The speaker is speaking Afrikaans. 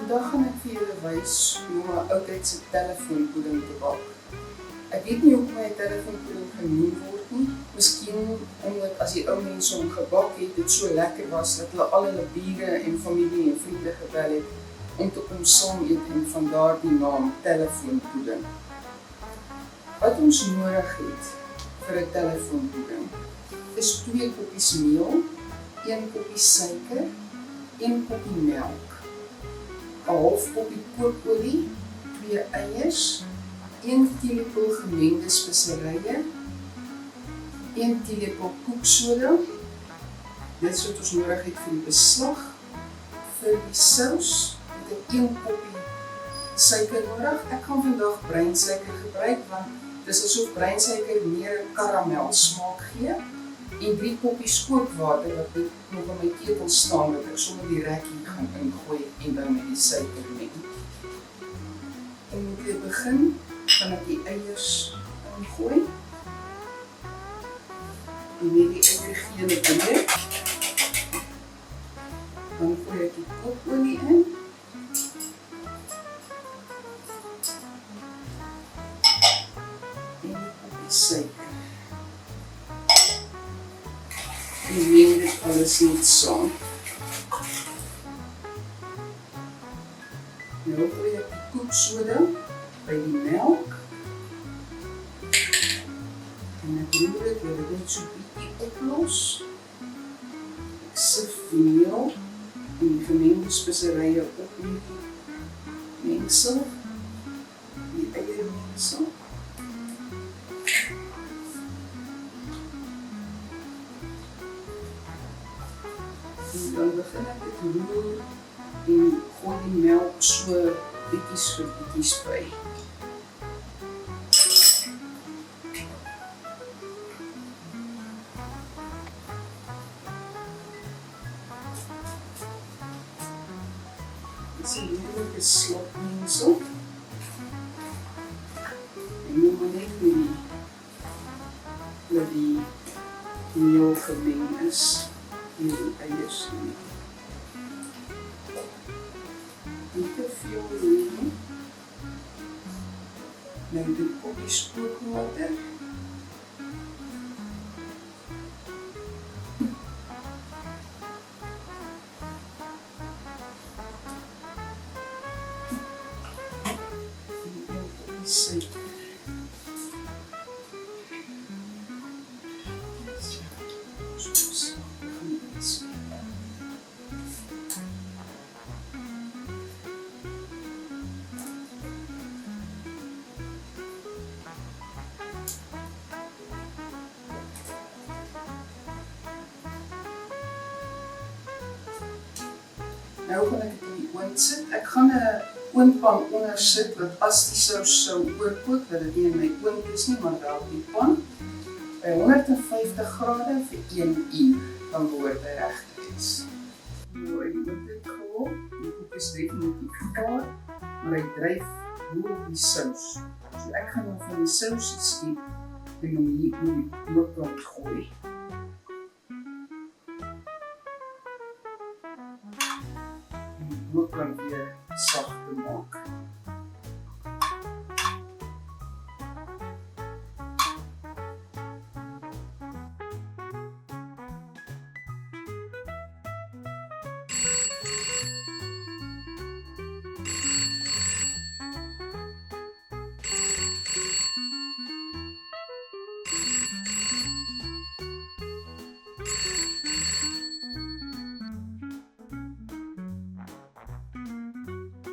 Vandag gaan ek vir julle wys hoe om 'n oudtydse telefoonpudding te bak. Ek weet nie hoekom hy telefoonpudding genoem word nie. Miskien omdat as die ou mense hom gebak het, dit so lekker was dat hulle al hulle bure en familie en vriende gebel het om te kom saam eet en vandaar die naam telefoonpudding. Wat ons nodig het vir 'n telefoonpudding is 2 koppies meel, 1 koppie suiker, 1 koppie melk, 'n half koppie kookolie, 2 eiers, 1 teelepel gemengde speserye, 1 teelepel koeksoda. Dit is wat ons nodig het vir die beslag. Vir die sous het ek 1 koppie suiker nodig. Ek gaan vandag breinsuiker gebruik want dit is asof breinsuiker meer 'n karamel smaak gee. En 3 koppies kookwater wat nog in my ketel staan wat ek sommer die rekkie gaan ingooi en dan met die suiker meng. Om te begin gaan ek die eiers ingooi. En met die eier geel eier. Dan gooi ek die kookolie in. En 'n koppie suiker. En meng dit alles net saam. Nou gooi ek die koeksoda by die melk. En ek roer dit, wil dit net so bietjie oplos. Ek sif die meel en die gemengde speserye op in die mengsel. Die eiermengsel. En dan begin ek dit roer en gooi die melk so bietjies vir bietjies by. Dit is 'n heerlike slokmengsel. En nou maar net dat die meel gemeng is. En die eiers nie. Nie te veel roer nie. Nou die koppies kookwater. En 1 koppie suiker. Nou gaan ek dit in die oond sit. Ek gaan 'n oondpan onder sit wat as die sous sou oorkook, dat dit nie in my oond is nie, maar wel op die pan. By 150 grade vir 1 uur, dan behoort hy reg te wees. Nou, die oond het gehol, die koek is definitief gaar, maar hy dryf bo op die sous. So ek gaan nou van die sous skiep en hom hier in die bookkant gooi. Bookkant weer sag te maak.